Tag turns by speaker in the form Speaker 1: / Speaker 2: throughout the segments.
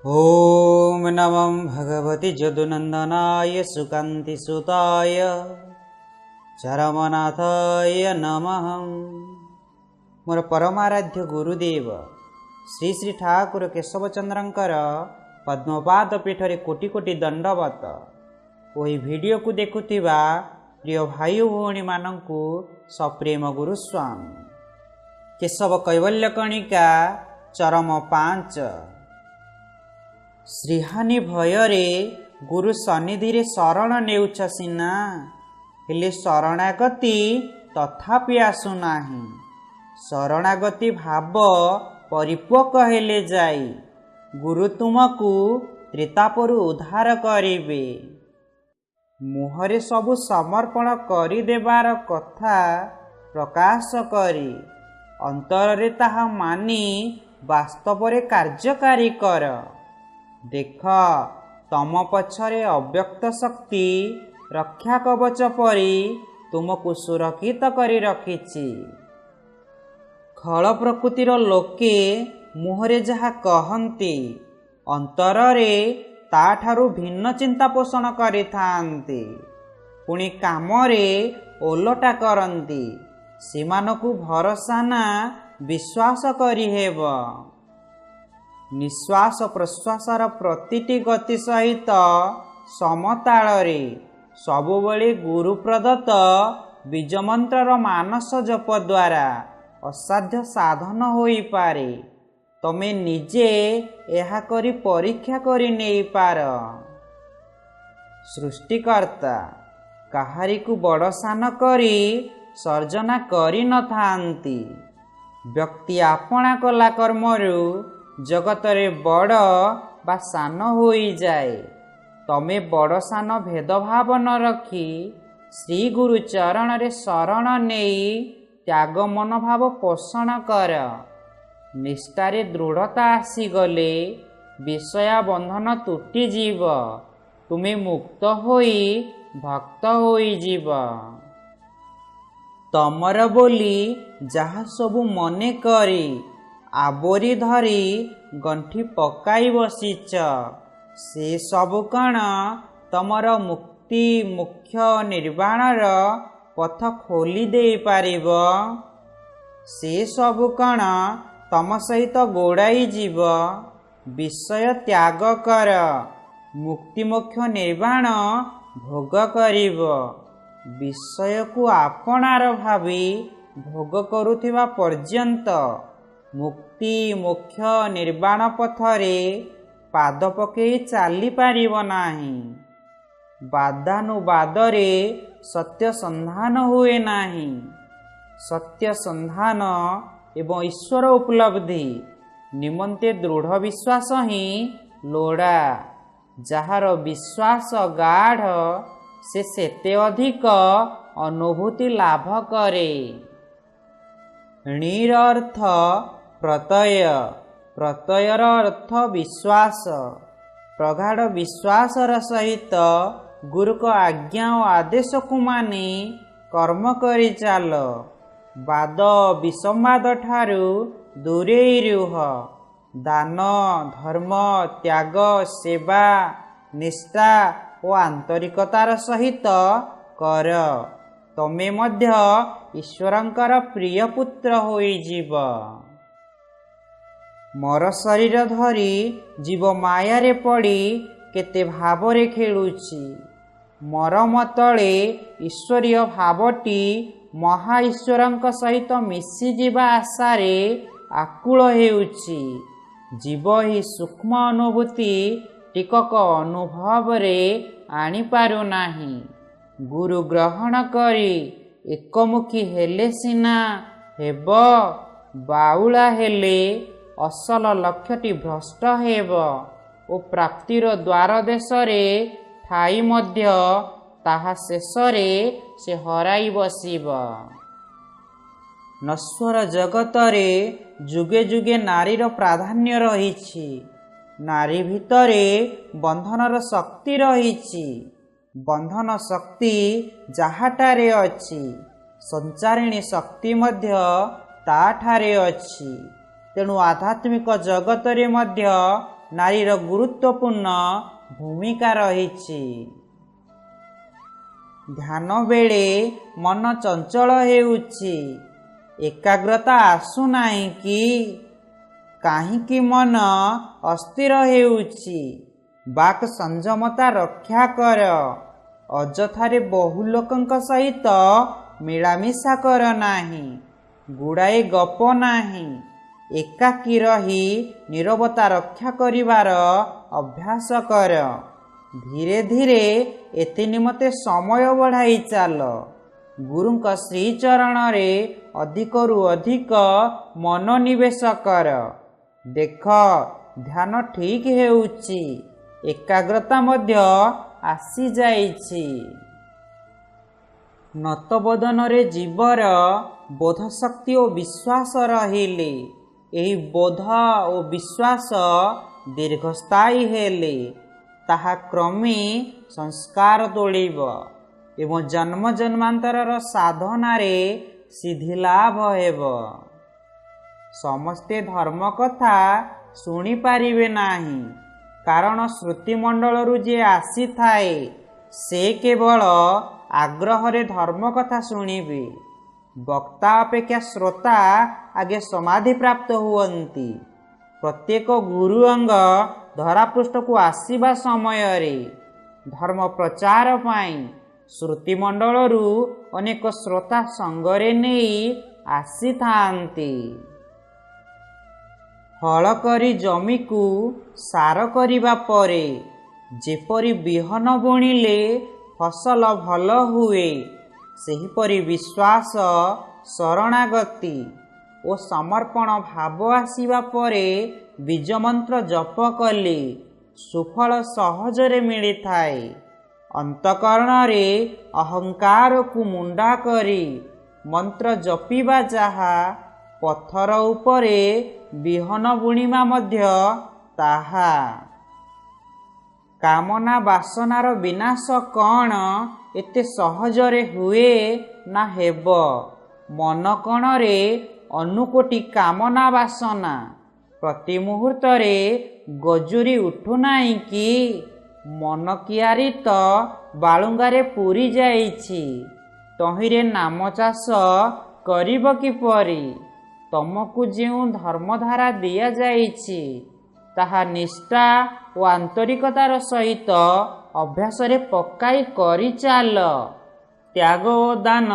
Speaker 1: ओम नमः भगवति जदुनंदनाय सुकांतिसुताय चरमनाथाय नमः। मोर परमाराध्य गुरुदेव श्री श्री ठाकुर केशवचंद्रंकर पद्मपाद पीठरे कोटि कोटि दंडवत। ओही वीडियो को देखुथिबा प्रिय भाई भौणी मानंकु सप्रेम गुरुस्वामी। केशव कैवल्य कणिका चरम 5। श्रीहानि भୟରେ गुरु सन्निधि शरण नेउछ सिना, हेले शरणागति तथापि आसुनाही। शरणागति भाव परिपक्व हेले जाई गुरु तुमको त्रितापरु उद्धार करिबे। मुहरे सबु समर्पण करि देबार कथा प्रकाश करी अंतरे ताहा मानी वास्तवरे कार्यकारी कर। देख तम पछरे अव्यक्त शक्ति रक्षा कवच परी तुमको सुरक्षित करी रखिछि। खल प्रकृतिर लोके मुहरे जहा कहन्ति अंतरे ताठारु भिन्न चिंता पोषण करिथान्ति, पुणी कामरे ओलटा करन्ति। सेमानकु भरोसा ना विश्वास करि हेब। निश्वास प्रश्वासर प्रतिटी गति सहित समताଳରେ सबुबले गुरु प्रदत्त बीजमंत्रर मानस जप द्वारा असाध्य साधन होई पारे। तमे निजे एहा करी परीक्षा करी नेई पार। सृष्टिकर्ता काहारी को बड़ सान करी सर्जना करी न थांती। व्यक्ति आपणा कला कर्मरु जगतरे बड़ बा सान होई जाए। तमे बड़ सान भेदभाव न रखी श्री गुरु चरण रे शरण नेई त्याग मनोभाव पोषण कर। निष्ठारे दृढ़ता आसीगले विषया बंधन तुटी जीव। तुमे मुक्त होई भक्त होई जीव। तमर बोली जहा सबु मने करी आबोरी धरी गंठी पकाई बसीच, से सबु कण तमर मुक्ति मुख्य निर्वाणर पथ खोली दे पारिब। से सबु कण तम सहित गोड़ाई जीव। विषय त्याग कर मुक्ति मुख्य निर्वाण भोग करिब। विषय को आपणार भावी भोग करुथिबा पर्यंत मुक्ति मोक्ष निर्वाण पथरे पाद पकई चाली पारिब नाही। बादानुबादरे सत्य संधान हुए नाही। सत्य संधान एवं ईश्वर उपलब्धि निमंते दृढ़ विश्वास ही लोड़ा। जार विश्वास गाढ़ से सेते अधिक अनुभूति लाभ करे। णीर अर्थ प्रत्यय, प्रत्ययर अर्थ विश्वास। प्रगाढ़ विश्वासर सहित गुरु को आज्ञा और आदेश को मानी कर्म करि चाल। वाद विसंवाद ठारू दूरेई रुह। दान धर्म त्याग सेवा निष्ठा और आंतरिकतार सहित कर। तमे मध्य ईश्वरंकर प्रिय पुत्र होई जीव। मोर शरीर धरी जीव मायारे पड़ी केते भावरे खेलुछि। मोर मतले ईश्वरीय भावटी महा ईश्वरंक सहित मिसी जीवा आशारे आकुल हेउछि। जीव ही सूक्ष्म अनुभूति टिकक अनुभव रे आनी पारु नाही। गुरु ग्रहण करी एकमुखी हेले सिना हेब। बाउला हेले असल लक्ष्यटी भ्रष्ट हेब ओ प्राप्तिर द्वार देशरे ठाई मध्य ताहा शेषरे से हराई बसिब। नश्वर जगतरे जुगे जुगे नारीर प्राधान्य रहिछि। नारी भितरे बंधनर शक्ति रहिछि। बंधन शक्ति जाहाटारे अछि, संचारिणी शक्ति मध्य ताठारे अछि। तेणु आध्यात्मिक जगत रे मध्य ନାରୀର ଗୁରୁତ୍ୱପୂର୍ଣ୍ଣ ଭୂମିକା ରହିଛି। ଧ୍ୟାନ ବେଳେ ମନ ଚଞ୍ଚଳ ହେଉଛି, ଏକାଗ୍ରତା ଆସୁନାହିଁ କି? କାହିଁକି ମନ ଅସ୍ଥିର ହେଉଛି? ବାକ୍ ସଂଯମତା ରକ୍ଷା କର। ଅଯଥାରେ ବହୁ ଲୋକଙ୍କ ସହିତ ମିଳାମିଶା କର ନାହିଁ। ଗୁଡ଼ାଏ ଗପ ନାହିଁ। ଏକାକୀ ରହି ନୀରବତା ରକ୍ଷା କରିବାର ଅଭ୍ୟାସ କର। ଧୀରେ ଧୀରେ ଏଥି ନିମନ୍ତେ ସମୟ ବଢ଼ାଇ ଚାଲ। ଗୁରୁଙ୍କ ଶ୍ରୀଚରଣରେ ଅଧିକରୁ ଅଧିକ ମନୋନିବେଶ କର। ଦେଖ, ଧ୍ୟାନ ଠିକ୍ ହେଉଛି, ଏକାଗ୍ରତା ମଧ୍ୟ ଆସିଯାଇଛି। ନତବଦନରେ ଜୀବର ବୋଧଶକ୍ତି ଓ ବିଶ୍ୱାସ ରହିଲେ, ଏହି ବୋଧ ଓ ବିଶ୍ୱାସ ଦୀର୍ଘସ୍ଥାୟୀ ହେଲେ ତାହା କ୍ରମେ ସଂସ୍କାର ତୋଳିବ ଏବଂ ଜନ୍ମ ଜନ୍ମାନ୍ତରର ସାଧନାରେ ସିଦ୍ଧିଲାଭ ହେବ। ସମସ୍ତେ ଧର୍ମ କଥା ଶୁଣିପାରିବେ ନାହିଁ, କାରଣ ଶ୍ରୁତିମଣ୍ଡଳରୁ ଯିଏ ଆସିଥାଏ ସେ କେବଳ ଆଗ୍ରହରେ ଧର୍ମ କଥା ଶୁଣିବେ। ବକ୍ତା ଅପେକ୍ଷା ଶ୍ରୋତା ଆଗେ ସମାଧିପ୍ରାପ୍ତ ହୁଅନ୍ତି। ପ୍ରତ୍ୟେକ ଗୁରୁ ଅଙ୍ଗ ଧରାପୃଷ୍ଠକୁ ଆସିବା ସମୟରେ ଧର୍ମ ପ୍ରଚାର ପାଇଁ ଶ୍ରୁତିମଣ୍ଡଳରୁ ଅନେକ ଶ୍ରୋତା ସଙ୍ଗରେ ନେଇ ଆସିଥାନ୍ତି। ହଳ କରି ଜମିକୁ ସାର କରିବା ପରେ ଯେପରି ବିହନ ବୁଣିଲେ ଫସଲ ଭଲ ହୁଏ, ସେହିପରି ବିଶ୍ୱାସ, ଶରଣାଗତି ଓ ସମର୍ପଣ ଭାବ ଆସିବା ପରେ ବୀଜମନ୍ତ୍ର ଜପ କଲେ ସୁଫଳ ସହଜରେ ମିଳିଥାଏ। ଅନ୍ତଃକରଣରେ ଅହଙ୍କାରକୁ ମୁଣ୍ଡା କରି ମନ୍ତ୍ର ଜପିବା ଯାହା, ପଥର ଉପରେ ବିହନ ବୁଣିବା ମଧ୍ୟ ତାହା। କାମନା ବାସନାର ବିନାଶ କ'ଣ ଏତେ ସହଜରେ ହୁଏ ନା ହେବ? ମନ କଣରେ ଅନୁକୋଟି କାମନା ବାସନା ପ୍ରତି ମୁହୂର୍ତ୍ତରେ ଗଜୁରି ଉଠୁନାହିଁ କି? ମନ କିଆରୀ ତ ବାଳୁଙ୍ଗାରେ ପୂରି ଯାଇଛି, ତହିଁରେ ନାମ ଚାଷ କରିବ କିପରି? ତମକୁ ଯେଉଁ ଧର୍ମଧାରା ଦିଆଯାଇଛି ତାହା ନିଷ୍ଠା ଓ ଆନ୍ତରିକତାର ସହିତ ଅଭ୍ୟାସରେ ପକାଇ କରିଚାଲ। ତ୍ୟାଗ ଓ ଦାନ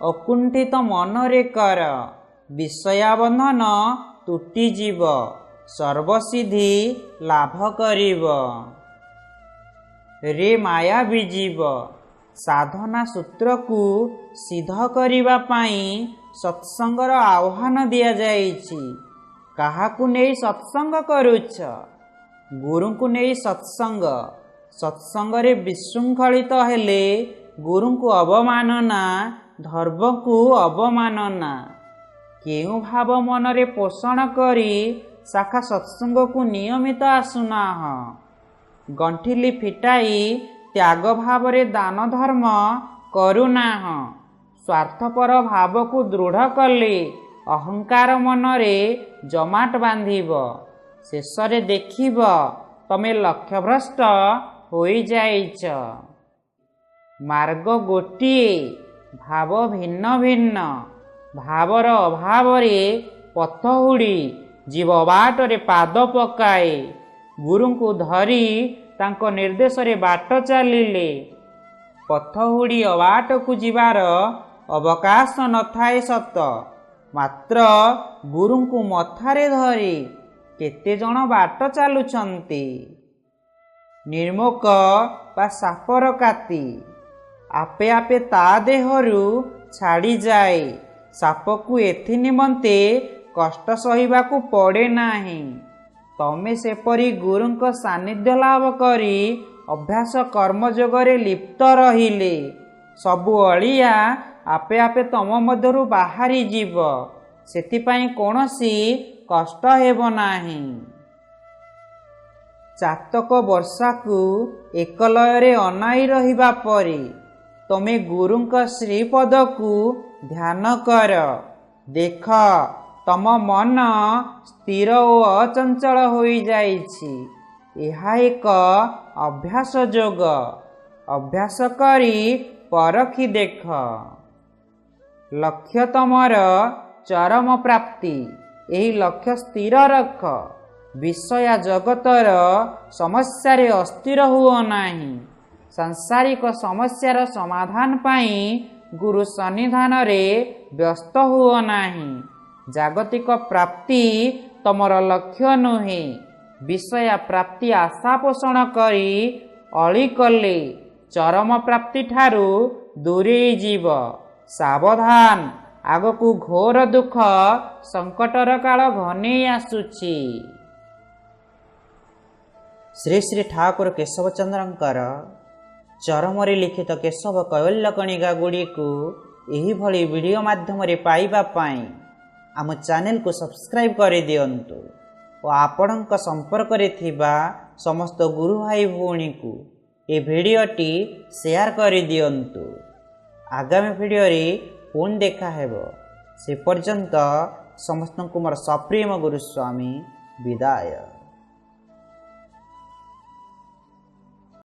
Speaker 1: ଅକୁଣ୍ଠିତ ମନରେ କର। ବିଷୟାବନ୍ଧନ ତୁଟିଯିବ, ସର୍ବସିଦ୍ଧି ଲାଭ କରିବ। ରେ ମାୟାବୀ ଜୀବ, ସାଧନା ସୂତ୍ରକୁ ସିଦ୍ଧ କରିବା ପାଇଁ ସତ୍ସଙ୍ଗର ଆହ୍ୱାନ ଦିଆଯାଇଛି। କାହାକୁ ନେଇ ସତ୍ସଙ୍ଗ କରୁଛ? ଗୁରୁଙ୍କୁ ନେଇ ସତ୍ସଙ୍ଗ। ସତ୍ସଙ୍ଗରେ ବିଶୃଙ୍ଖଳିତ ହେଲେ ଗୁରୁଙ୍କୁ ଅବମାନନା, ଧର୍ମକୁ ଅବମାନନା। କେଉଁ ଭାବ ମନରେ ପୋଷଣ କରି ଶାଖା ସତ୍ସଙ୍ଗକୁ ନିୟମିତ ଆସୁନାହଁ? ଗଣ୍ଠିଲି ଫିଟାଇ ତ୍ୟାଗ ଭାବରେ ଦାନ ଧର୍ମ କରୁନାହଁ। ସ୍ୱାର୍ଥପର ଭାବକୁ ଦୃଢ଼ କଲେ ଅହଙ୍କାର ମନରେ ଜମାଟ ବାନ୍ଧିବ। ଶେଷରେ ଦେଖିବ ତମେ ଲକ୍ଷ୍ୟଭ୍ରଷ୍ଟ ହୋଇଯାଇଛ। ମାର୍ଗ ଗୋଟିଏ, ଭାବ ଭିନ୍ନ ଭିନ୍ନ। ଭାବର ଅଭାବରେ ପଥ ହୁଡ଼ି ଜୀବ ବାଟରେ ପାଦ ପକାଏ। ଗୁରୁଙ୍କୁ ଧରି ତାଙ୍କ ନିର୍ଦ୍ଦେଶରେ ବାଟ ଚାଲିଲେ ପଥ ହୁଡ଼ି ଅବାଟକୁ ଯିବାର ଅବକାଶ ନଥାଏ ସତ, ମାତ୍ର ଗୁରୁଙ୍କୁ ମଥାରେ ଧରି କେତେଜଣ ବାଟ ଚାଲୁଛନ୍ତି। ନିର୍ମୋକ ବା ସାପର କାତି ଆପେ ଆପେ ତା ଦେହରୁ ଛାଡ଼ିଯାଏ। ସାପକୁ ଏଥି ନିମନ୍ତେ କଷ୍ଟ ସହିବାକୁ ପଡ଼େ ନାହିଁ। ତମେ ସେପରି ଗୁରୁଙ୍କ ସାନ୍ନିଧ୍ୟ ଲାଭ କରି ଅଭ୍ୟାସ କର୍ମଯୋଗରେ ଲିପ୍ତ ରହିଲେ ସବୁ ଅଳିଆ ଆପେ ଆପେ ତମ ମଧ୍ୟରୁ ବାହାରି ଯିବ। ସେଥିପାଇଁ କୌଣସି କଷ୍ଟ ହେବ ନାହିଁ। ଚାତକ ବର୍ଷାକୁ ଏକଲୟରେ ଅନାଇ ରହିବା ପରି ତମେ ଗୁରୁଙ୍କ ଶ୍ରୀପଦକୁ ଧ୍ୟାନ କର। ଦେଖ ତମ ମନ ସ୍ଥିର ଓ ଅଚଞ୍ଚଳ ହୋଇଯାଇଛି। ଏହା ଏକ ଅଭ୍ୟାସ ଯୋଗ। ଅଭ୍ୟାସ କରି ପରଖି ଦେଖ। ଲକ୍ଷ୍ୟ ତମର ଚରମ ପ୍ରାପ୍ତି। ଏହି ଲକ୍ଷ୍ୟ ସ୍ଥିର ରଖ। ବିଷୟା ଜଗତର ସମସ୍ୟାରେ ଅସ୍ଥିର ହୁଅ ନାହିଁ। ସାଂସାରିକ ସମସ୍ୟାର ସମାଧାନ ପାଇଁ ଗୁରୁ ସନ୍ନିଧାନରେ ବ୍ୟସ୍ତ ହୁଅ ନାହିଁ। ଜାଗତିକ ପ୍ରାପ୍ତି ତମର ଲକ୍ଷ୍ୟ ନୁହେଁ। ବିଷୟା ପ୍ରାପ୍ତି ଆଶା ପୋଷଣ କରି ଅଳି କଲେ ଚରମ ପ୍ରାପ୍ତି ଠାରୁ ଦୂରେଇ ଯିବ। ସାବଧାନ, ଆଗକୁ ଘୋର ଦୁଃଖ ସଙ୍କଟର କାଳ ଘନେଇ ଆସୁଛି। ଶ୍ରୀ ଶ୍ରୀ ଠାକୁର କେଶବଚନ୍ଦ୍ରଙ୍କର ଚରମରେ ଲିଖିତ କେଶବ କୈବଲ୍ୟକଣିକା ଗୁଡ଼ିକୁ ଏହିଭଳି ଭିଡ଼ିଓ ମାଧ୍ୟମରେ ପାଇବା ପାଇଁ ଆମ ଚ୍ୟାନେଲକୁ ସବସ୍କ୍ରାଇବ୍ କରିଦିଅନ୍ତୁ ଓ ଆପଣଙ୍କ ସମ୍ପର୍କରେ ଥିବା ସମସ୍ତ ଗୁରୁ ଭାଇ ଭଉଣୀକୁ ଏ ଭିଡ଼ିଓଟି ସେୟାର କରିଦିଅନ୍ତୁ। ଆଗାମୀ ଭିଡ଼ିଓରେ ପୁଣି ଦେଖା ହେବ। ସେ ପର୍ଯ୍ୟନ୍ତ ସମସ୍ତଙ୍କୁ ମୋର ସପ୍ରେମ ଗୁରୁସ୍ୱାମୀ ବିଦାୟ।